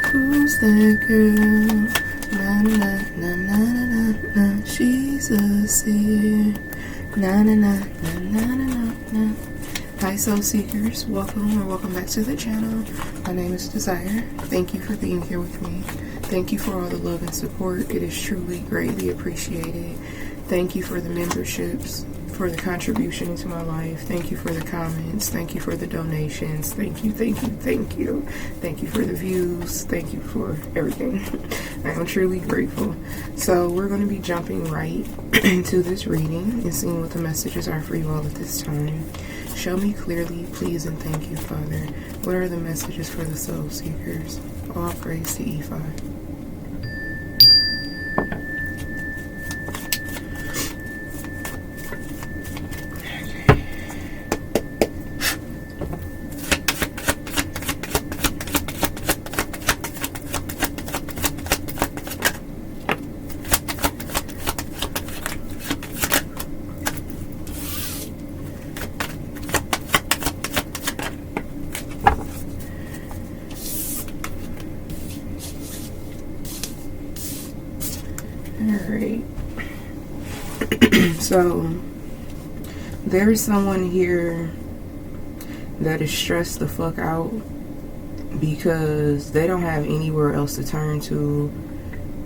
Who's that girl? Na na na na na na. She's a seer. Na na na na na na na. Hi soul seekers, welcome back to the channel. My name is Desire. Thank you for being here with me. Thank you for all the love and support. It is truly greatly appreciated. Thank you for the memberships, for the contribution to my life. Thank you for the comments. Thank you for the donations. Thank you, thank you, thank you. Thank you for the views. Thank you for everything. I am truly grateful. So we're going to be jumping right into this reading and seeing what the messages are for you all at this time. Show me clearly, please, and thank you, Father. What are the messages for the soul seekers? All praise to E5. Alright, so there's someone here that is stressed the fuck out because they don't have anywhere else to turn to.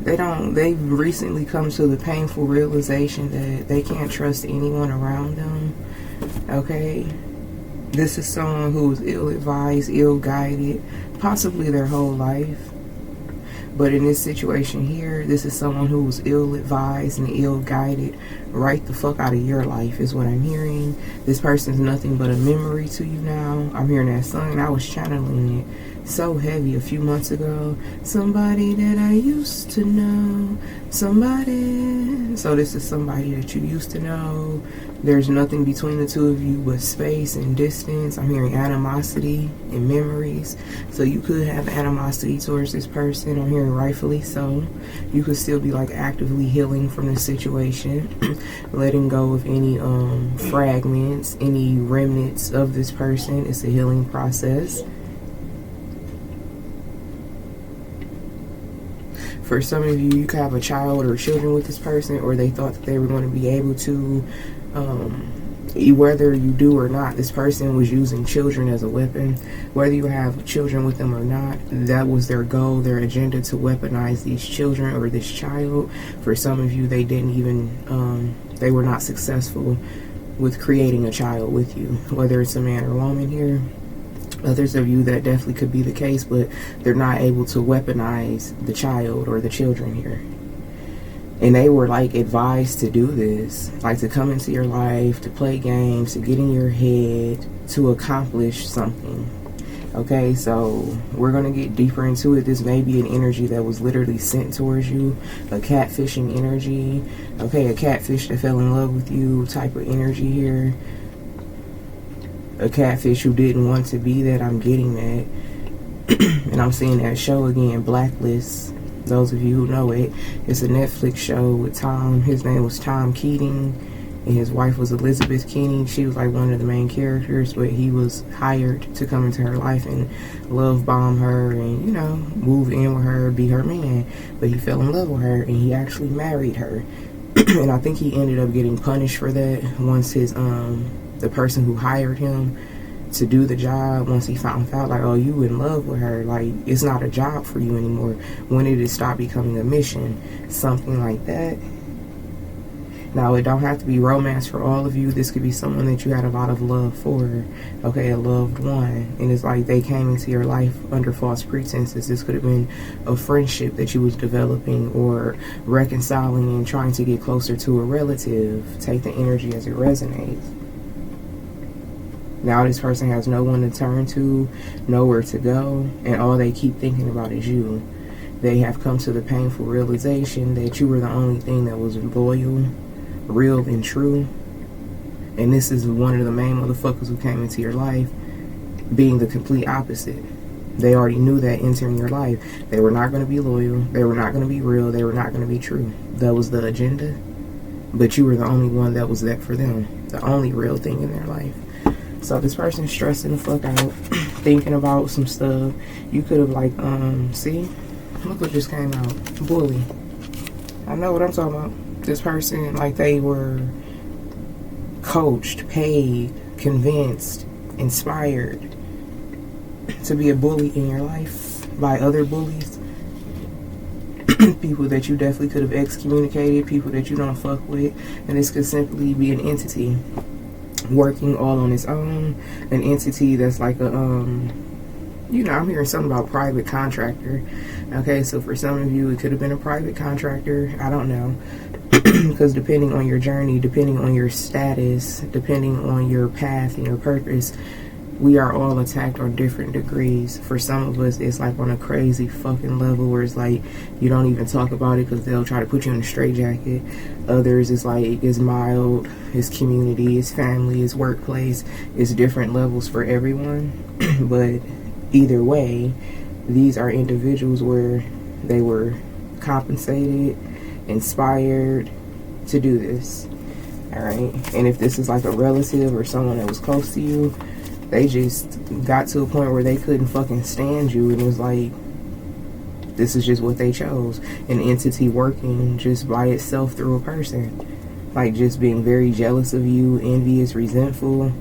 They've recently come to the painful realization that they can't trust anyone around them. Okay, this is someone who is ill-advised, ill-guided, possibly their whole life. But in this situation here, this is someone who was ill-advised and ill-guided right the fuck out of your life is what I'm hearing. This person's nothing but a memory to you now. I'm hearing that song. I was channeling it so heavy a few months ago. Somebody that I used to know. Somebody. So this is somebody that you used to know. There's nothing between the two of you but space and distance. I'm hearing animosity and memories. So you could have animosity towards this person. I'm hearing rightfully so. You could still be like actively healing from this situation. Letting go of any fragments, any remnants of this person. It's a healing process. For some of you, you could have a child or children with this person, or they thought that they were going to be able to, whether you do or not, this person was using children as a weapon. Whether you have children with them or not, that was their goal, their agenda, to weaponize these children or this child. For some of you, they didn't even, they were not successful with creating a child with you, whether it's a man or woman here. Others of you, that definitely could be the case, but they're not able to weaponize the child or the children here. And they were like advised to do this, like to come into your life, to play games, to get in your head, to accomplish something. Okay, so we're going to get deeper into it. This may be an energy that was literally sent towards you, a catfishing energy. Okay, a catfish that fell in love with you type of energy here. A catfish who didn't want to be that. I'm getting that. And I'm seeing that show again, Blacklist. Those of you who know it, it's a Netflix show with Tom. His name was Tom Keating, and his wife was Elizabeth Keating. She was like one of the main characters, but he was hired to come into her life and love bomb her and, you know, move in with her, be her man. But he fell in love with her, and he actually married her. And I think he ended up getting punished for that once his the person who hired him to do the job, once he found out, like, oh, you in love with her, like, it's not a job for you anymore. When did it stop becoming a mission? Something like that. Now, it don't have to be romance for all of you. This could be someone that you had a lot of love for, okay, a loved one. And it's like they came into your life under false pretenses. This could have been a friendship that you was developing, or reconciling and trying to get closer to a relative. Take the energy as it resonates. Now this person has no one to turn to, nowhere to go, and all they keep thinking about is you. They have come to the painful realization that you were the only thing that was loyal, real, and true. And this is one of the main motherfuckers who came into your life being the complete opposite. They already knew that entering your life. They were not going to be loyal. They were not going to be real. They were not going to be true. That was the agenda. But you were the only one that was that for them. The only real thing in their life. So this person's stressing the fuck out, thinking about some stuff. You could have like, see? Look what just came out. Bully. I know what I'm talking about. This person, like, they were coached, paid, convinced, inspired to be a bully in your life by other bullies. People that you definitely could have excommunicated, people that you don't fuck with. And this could simply be an entity working all on its own. An entity that's like a, you know, I'm hearing something about private contractor. Okay, so for some of you, it could have been a private contractor. I don't know. Because depending on your journey, depending on your status, depending on your path and your purpose, we are all attacked on different degrees. For some of us, it's like on a crazy fucking level where it's like you don't even talk about it because they'll try to put you in a straitjacket. Others, it's like it's mild, it's community, it's family, it's workplace. It's different levels for everyone. But either way, these are individuals where they were compensated, inspired to do this. Alright, and if this is like a relative or someone that was close to you, they just got to a point where they couldn't fucking stand you, and it was like, this is just what they chose. An entity working just by itself through a person. Like just being very jealous of you, envious, resentful.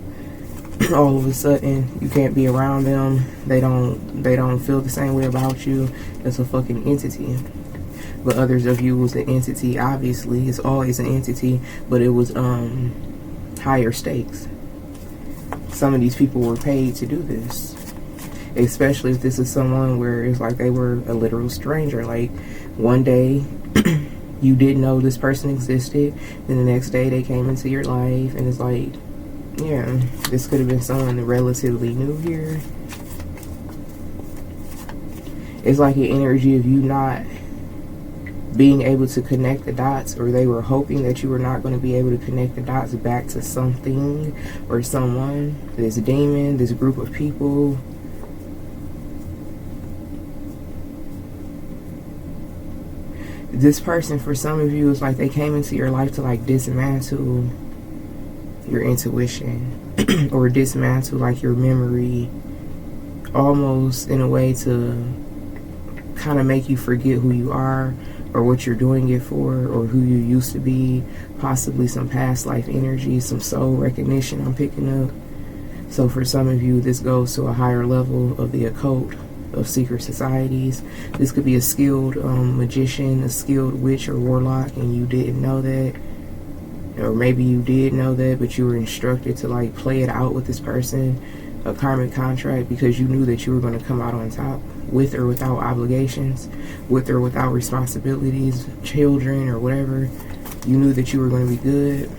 All of a sudden, you can't be around them. They don't feel the same way about you. It's a fucking entity. But others of you was an entity, obviously. It's always an entity, but it was higher stakes. Some of these people were paid to do this. Especially if this is someone where it's like they were a literal stranger. Like one day you didn't know this person existed, and the next day they came into your life, and it's like, yeah, this could have been someone relatively new here. It's like an energy of you not being able to connect the dots, or they were hoping that you were not going to be able to connect the dots back to something or someone. This demon, this group of people. This person, for some of you, is like they came into your life to like dismantle your intuition or dismantle like your memory, almost in a way to kind of make you forget who you are or what you're doing it for or who you used to be, possibly some past life energy, some soul recognition I'm picking up. So for some of you, this goes to a higher level of the occult, of secret societies. This could be a skilled magician, a skilled witch or warlock, and you didn't know that. Or maybe you did know that, but you were instructed to like play it out with this person, a karmic contract, because you knew that you were going to come out on top, with or without obligations, with or without responsibilities, children or whatever. You knew that you were going to be good.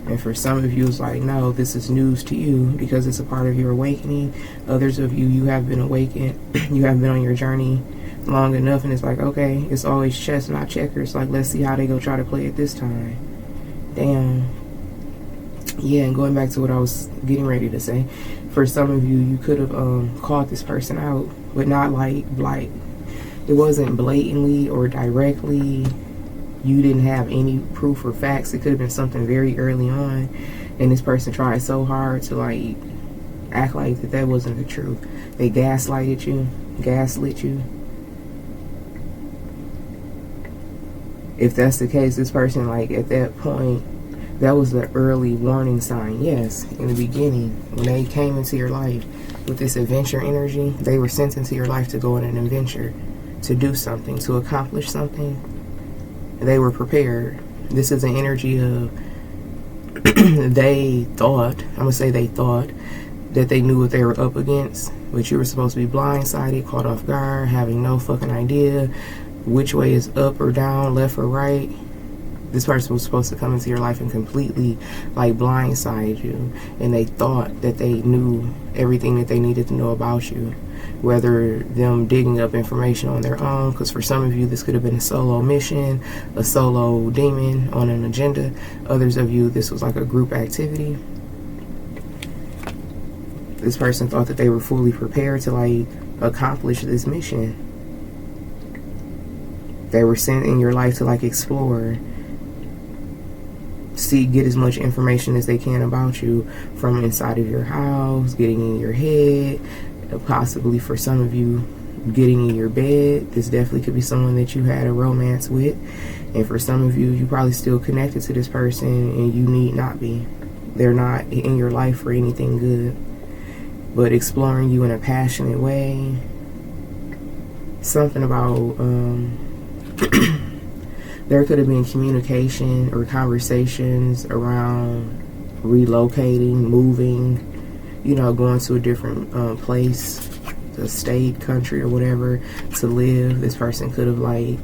And for some of you, it's like, no, this is news to you because it's a part of your awakening. Others of you, you have been awakened. You have been on your journey long enough, and it's like, okay, it's always chess, not checkers. Like, let's see how they go try to play it this time. Damn. Yeah, and going back to what I was getting ready to say, for some of you, you could have called this person out, but not like it wasn't blatantly or directly. You didn't have any proof or facts. It could have been something very early on, and this person tried so hard to like act like that wasn't the truth. They gaslighted you, gaslit you. If that's the case, this person, like at that point, that was the early warning sign. Yes, in the beginning, when they came into your life with this adventure energy, they were sent into your life to go on an adventure, to do something, to accomplish something. They were prepared. This is an energy of they thought, I'm going to say they thought, that they knew what they were up against, but you were supposed to be blindsided, caught off guard, having no fucking idea which way is up or down, left or right. This person was supposed to come into your life and completely like blindside you, and they thought that they knew everything that they needed to know about you, whether them digging up information on their own, because for some of you this could have been a solo mission, a solo demon on an agenda. Others of you, this was like a group activity. This person thought that they were fully prepared to like accomplish this mission. They were sent in your life to like explore. get as much information as they can about you from inside of your house, getting in your head, possibly for some of you getting in your bed. This definitely could be someone that you had a romance with, and for some of you, you probably still connected to this person and you need not be. They're not in your life for anything good, but exploring you in a passionate way. Something about there could have been communication or conversations around relocating, moving, you know, going to a different place, a state, country, or whatever to live. This person could have like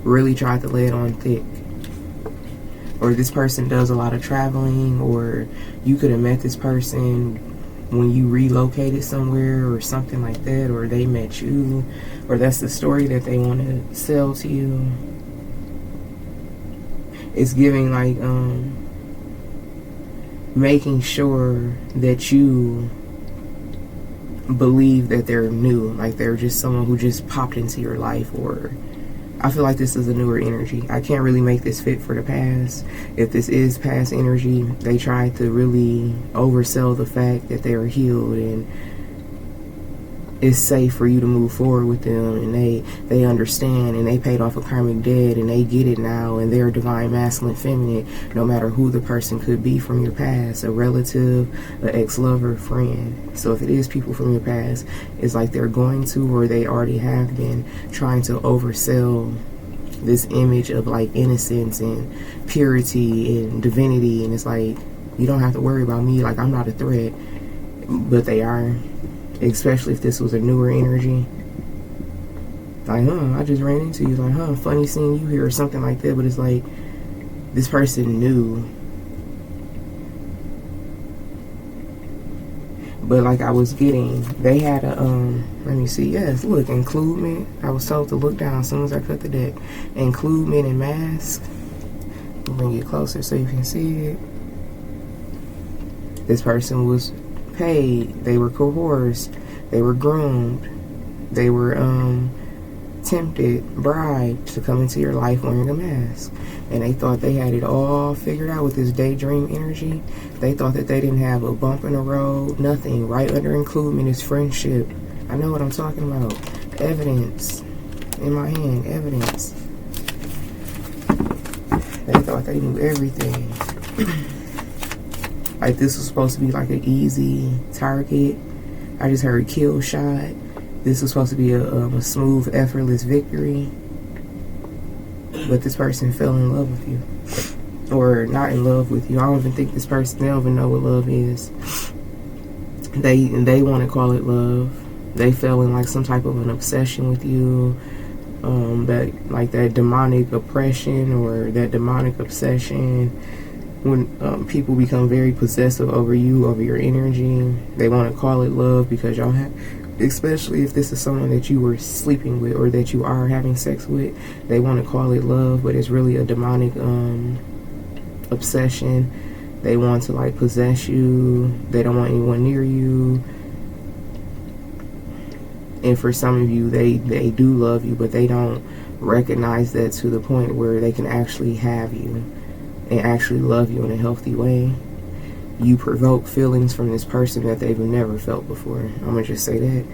really tried to lay it on thick. Or this person does a lot of traveling, or you could have met this person when you relocated somewhere or something like that, or they met you, or that's the story that they want to sell to you. It's giving like making sure that you believe that they're new, like they're just someone who just popped into your life. Or I feel like this is a newer energy. I can't really make this fit for the past. If this is past energy, they tried to really oversell the fact that they are healed and it's safe for you to move forward with them, and they understand, and they paid off a karmic debt, and they get it now, and they're divine masculine feminine, no matter who the person could be from your past, a relative, an ex-lover, friend. So if it is people from your past, it's like they're going to, or they already have been trying to oversell this image of like innocence and purity and divinity, and it's like, you don't have to worry about me, like I'm not a threat. But they are. Especially if this was a newer energy. Like, I just ran into you. Like, funny seeing you here or something like that. But it's like, this person knew. But like I was getting, they had a, let me see, yes, look, includement. I was told to look down as soon as I cut the deck. Includement and mask. I'll bring it closer so you can see it. This person was paid, they were coerced, they were groomed, they were tempted, bribed to come into your life wearing a mask, and they thought they had it all figured out with this daydream energy. They thought that they didn't have a bump in the road, nothing. Right under includement is friendship. I know what I'm talking about. Evidence in my hand, evidence. They thought they knew everything. Like this was supposed to be like an easy target. I just heard kill shot. This was supposed to be a smooth, effortless victory. But this person fell in love with you. Or not in love with you. I don't even think this person, they don't even know what love is. They want to call it love. They fell in like some type of an obsession with you. That demonic oppression or that demonic obsession. When people become very possessive over you, over your energy, they want to call it love because y'all have, especially if this is someone that you were sleeping with or that you are having sex with, they want to call it love, but it's really a demonic obsession. They want to like possess you. They don't want anyone near you. And for some of you, they do love you, but they don't recognize that to the point where they can actually have you and actually love you in a healthy way. You provoke feelings from this person that they've never felt before. I'm gonna just say that.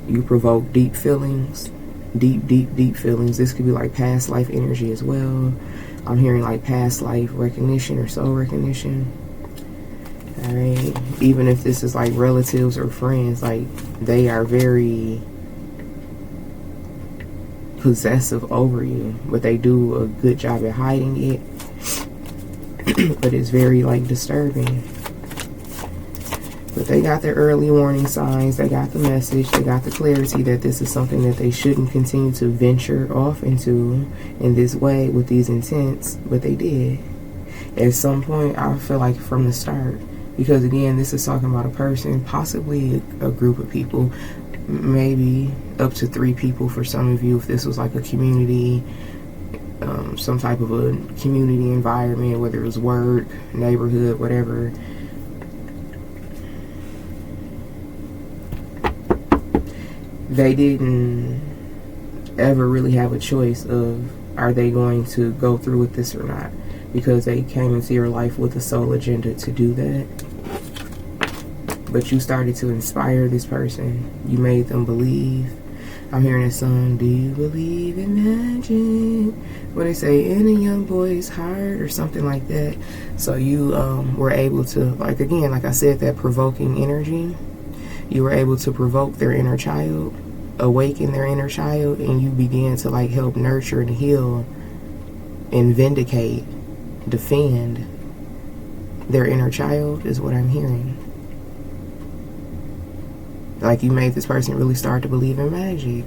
You provoke deep feelings. Deep feelings. This could be like past life energy as well. I'm hearing like past life recognition or soul recognition. Alright. Even if this is like relatives or friends, like they are very possessive over you, but they do a good job at hiding it. But it's very like disturbing. But they got their early warning signs, they got the message, they got the clarity that this is something that they shouldn't continue to venture off into in this way with these intents, but they did. At some point, I feel like from the start, because again, this is talking about a person, possibly a group of people, maybe up to 3 people for some of you if this was like a community, some type of a community environment, whether it was work, neighborhood, whatever. They didn't ever really have a choice of are they going to go through with this or not. because they came into your life with a sole agenda to do that. But you started to inspire this person. You made them believe. I'm hearing a song, do you believe in magic? What they say, in a young boy's heart or something like that. So you were able to, like, again, like I said, that provoking energy. You were able to provoke their inner child, awaken their inner child, and you began to, like, help nurture and heal and vindicate, defend their inner child is what I'm hearing. Like, you made this person really start to believe in magic,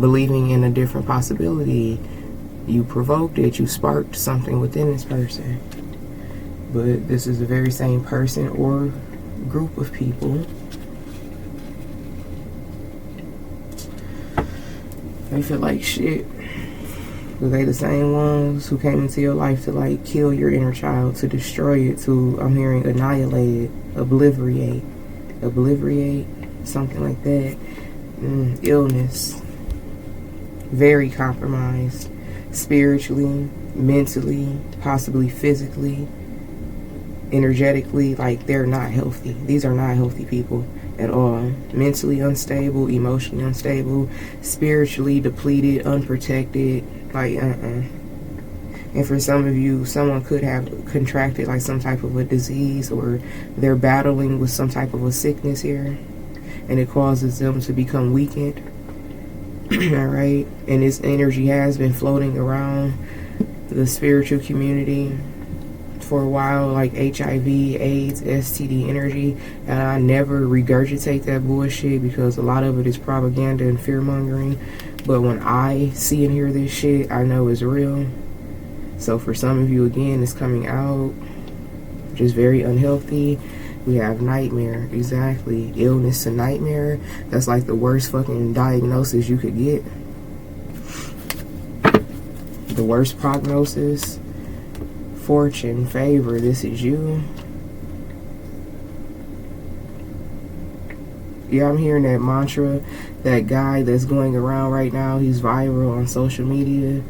believing in a different possibility. You provoked it, you sparked something within this person. But this is the very same person or group of people. They feel like shit. But they the same ones who came into your life to, like, kill your inner child, to destroy it, to, I'm hearing, annihilate it, obliterate, something like that. Illness. Very compromised. Spiritually, mentally, possibly physically, energetically. Like, they're not healthy. These are not healthy people at all. Mentally unstable, emotionally unstable, spiritually depleted, unprotected. Like, And for some of you, someone could have contracted, like, some type of a disease, or they're battling with some type of a sickness here, and it causes them to become weakened. Alright? And this energy has been floating around the spiritual community for a while, like HIV, AIDS, STD energy. And I never regurgitate that bullshit, because a lot of it is propaganda and fear-mongering. But when I see and hear this shit, I know it's real. So for some of you, again, it's coming out just very unhealthy. We have nightmare. Exactly. Illness to nightmare. That's like the worst fucking diagnosis you could get. The worst prognosis. Fortune, favor. This is you. Yeah, I'm hearing that mantra. That guy that's going around right now, he's viral on social media.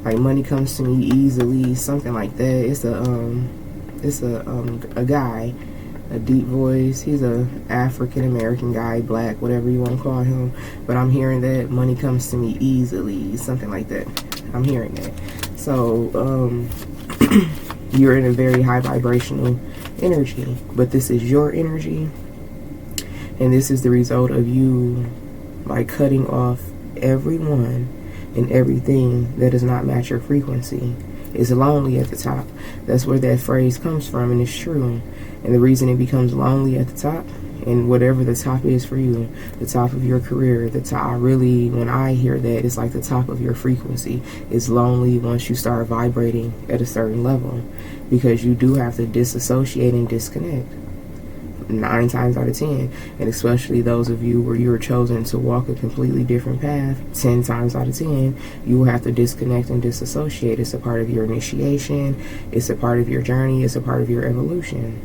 Like, money comes to me easily, something like that. It's a guy, a deep voice. He's a African American guy, black, whatever you want to call him. But I'm hearing that money comes to me easily, something like that. I'm hearing that. So you're in a very high vibrational energy, but this is your energy, and this is the result of you, like, cutting off everyone and everything that does not match your frequency. It's lonely at the top. That's where that phrase comes from, and it's true. And the reason it becomes lonely at the top, and whatever the top is for you, the top of your career, the top, really, when I hear that, it's like the top of your frequency. It's lonely once you start vibrating at a certain level, because you do have to disassociate and disconnect. 9 times out of 10, and especially those of you where you're chosen to walk a completely different path, 10 times out of 10, you will have to disconnect and disassociate. It's a part of your initiation, it's a part of your journey, it's a part of your evolution.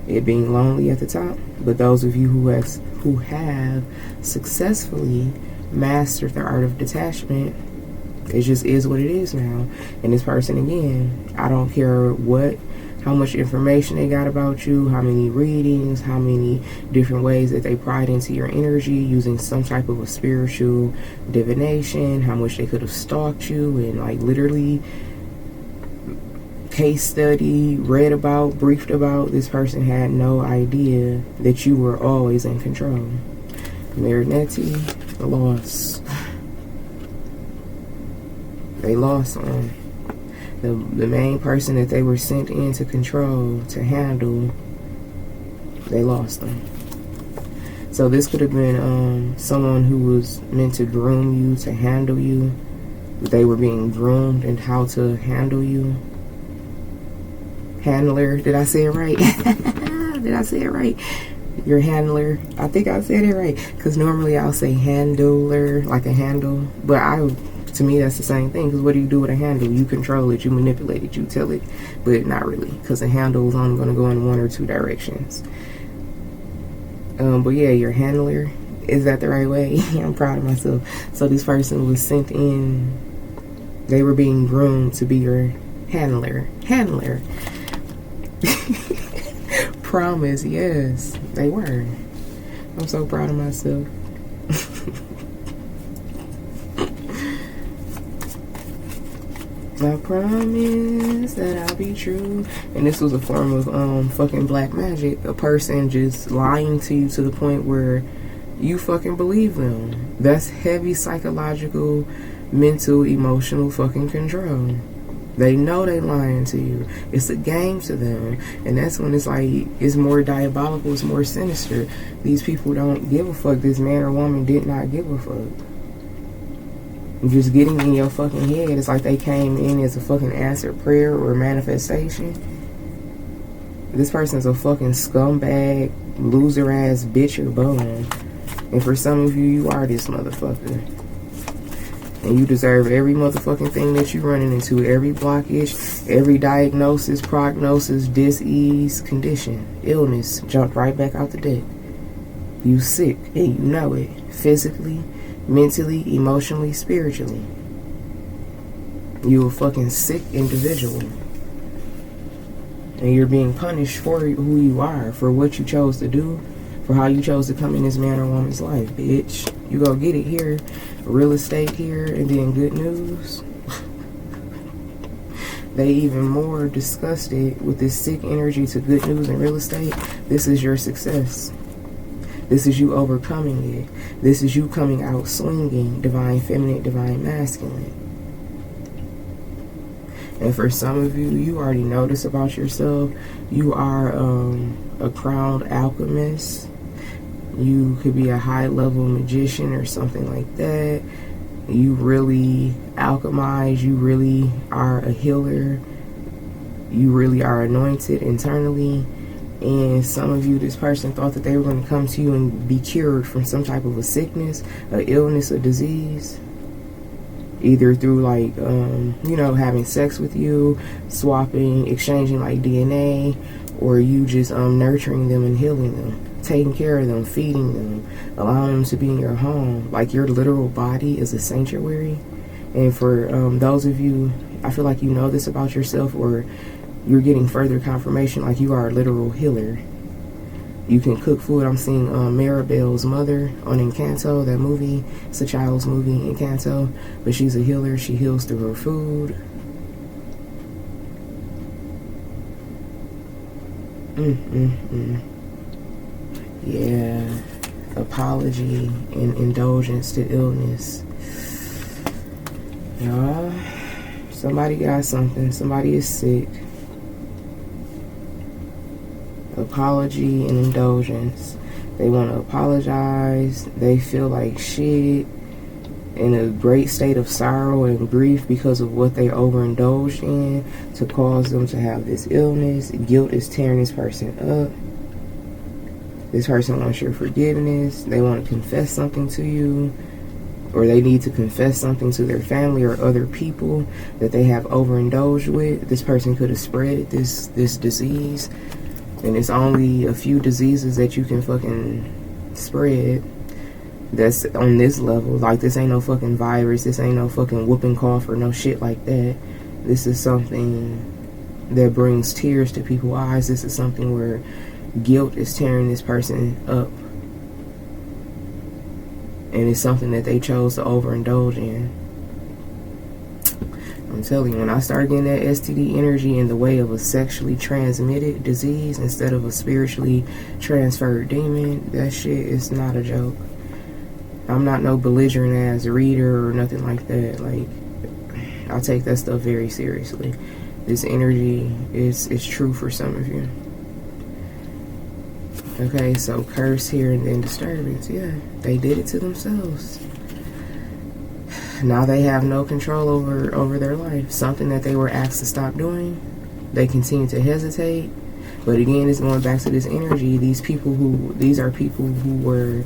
It being lonely at the top. But those of you who have successfully mastered the art of detachment, it just is what it is now. And this person, again, I don't care how much information they got about you, how many readings, how many different ways that they pried into your energy using some type of a spiritual divination, how much they could have stalked you and, like, literally case study, read about, briefed about. This person had no idea that you were always in control. Marinetti lost. They lost on the main person that they were sent in to control, to handle. They lost them. So this could have been someone who was meant to groom you, to handle you. They were being groomed in how to handle you. Handler, did I say it right? Did I say it right? Your handler. I think I said it right, because normally I'll say handler, like a handle, but to me that's the same thing, because what do you do with a handle? You control it, you manipulate it, you tell it, but not really, because a handle is only going to go in 1 or 2 directions. But yeah, your handler, is that the right way? I'm proud of myself. So this person was sent in, they were being groomed to be your Handler. Promise, yes, they were. I'm so proud of myself. I promise that I'll be true. And this was a form of fucking black magic. A person just lying to you to the point where you fucking believe them. That's heavy psychological, mental, emotional fucking control. They know they lying to you. It's a game to them. And that's when it's like, it's more diabolical, it's more sinister. These people don't give a fuck. This man or woman did not give a fuck. Just getting in your fucking head. It's like they came in as a fucking answered prayer or manifestation. This person's a fucking scumbag, loser ass bitch or bum. And for some of you, you are this motherfucker. And you deserve every motherfucking thing that you're running into. Every blockage, every diagnosis, prognosis, dis-ease, condition, illness. Jumped right back out the deck. You sick and you know it. Physically, mentally, emotionally, spiritually. You a fucking sick individual. And you're being punished for who you are, for what you chose to do, for how you chose to come in this man or woman's life, bitch. You go get it here, real estate here, and then good news. They even more disgusted with this sick energy to good news and real estate. This is your success. This is you overcoming it. This is you coming out swinging, divine feminine, divine masculine. And for some of you, you already know this about yourself. You are a crowned alchemist. You could be a high-level magician or something like that. You really alchemize. You really are a healer. You really are anointed internally. And some of you, this person thought that they were going to come to you and be cured from some type of a sickness, a illness, a disease. Either through like, you know, having sex with you, swapping, exchanging like DNA, or you just nurturing them and healing them, taking care of them, feeding them, allowing them to be in your home. Like your literal body is a sanctuary. And for those of you, I feel like you know this about yourself, or you're getting further confirmation like you are a literal healer. You can cook food. I'm seeing Maribel's mother on Encanto, that movie. It's a child's movie, Encanto. But she's a healer. She heals through her food. Yeah. Apology and indulgence to illness. Y'all, somebody got something. Somebody is sick. Apology and indulgence. They want to apologize. They feel like shit, in a great state of sorrow and grief because of what they overindulged in to cause them to have this illness. Guilt is tearing this person up. This person wants your forgiveness. They want to confess something to you, or they need to confess something to their family or other people that they have overindulged with. This person could have spread this disease. And it's only a few diseases that you can fucking spread that's on this level. Like, this ain't no fucking virus. This ain't no fucking whooping cough or no shit like that. This is something that brings tears to people's eyes. This is something where guilt is tearing this person up. And it's something that they chose to overindulge in. I'm telling you, when I start getting that STD energy in the way of a sexually transmitted disease instead of a spiritually transferred demon, that shit is not a joke. I'm not no belligerent ass reader or nothing like that. Like, I take that stuff very seriously. This energy is true for some of you. Okay, so curse here and then disturbance. Yeah, they did it to themselves. Now they have no control over their life. Something that they were asked to stop doing, they continue to hesitate. But again, it's going back to this energy. These are people who were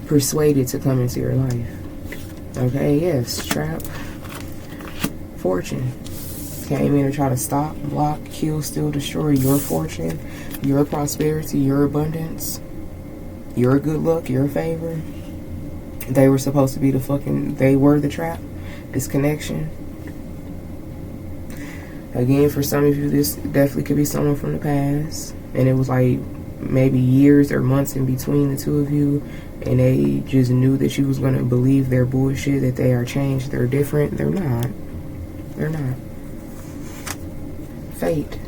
persuaded to come into your life. Okay, yes, trap. Fortune came in to try to stop, block, kill, steal, destroy your fortune, your prosperity, your abundance, your good luck, your favor. They were supposed to be they were the trap, this connection. Again, for some of you, this definitely could be someone from the past. And it was like maybe years or months in between the two of you. And they just knew that you was going to believe their bullshit, that they are changed, they're different. They're not. They're not. Fate.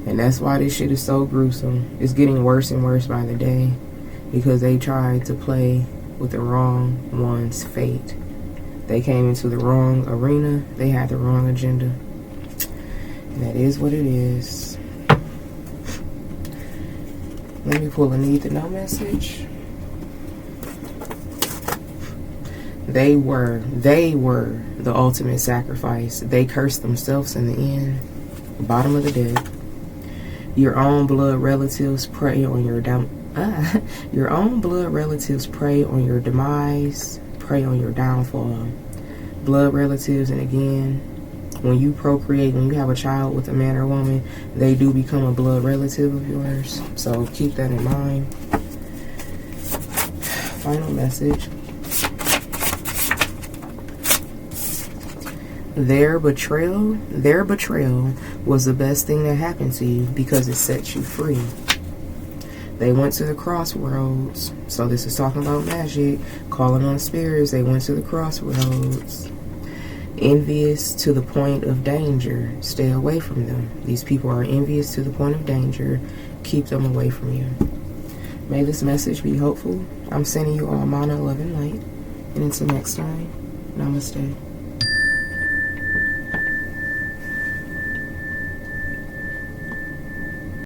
And that's why this shit is so gruesome. It's getting worse and worse by the day. Because they tried to play with the wrong one's fate. They came into the wrong arena. They had the wrong agenda. And that is what it is. Let me pull a need to know message. They were the ultimate sacrifice. They cursed themselves in the end. Bottom of the deck. Your own blood relatives prey on your your own blood relatives prey on your demise, prey on your downfall. Blood relatives, and again, when you procreate, when you have a child with a man or woman, they do become a blood relative of yours. So keep that in mind. Final message. Their betrayal was the best thing that happened to you because it set you free. They went to the crossroads. So this is talking about magic, calling on spirits. They went to the crossroads. Envious to the point of danger. Stay away from them. These people are envious to the point of danger. Keep them away from you. May this message be hopeful. I'm sending you all mana, love, and light. And until next time, namaste.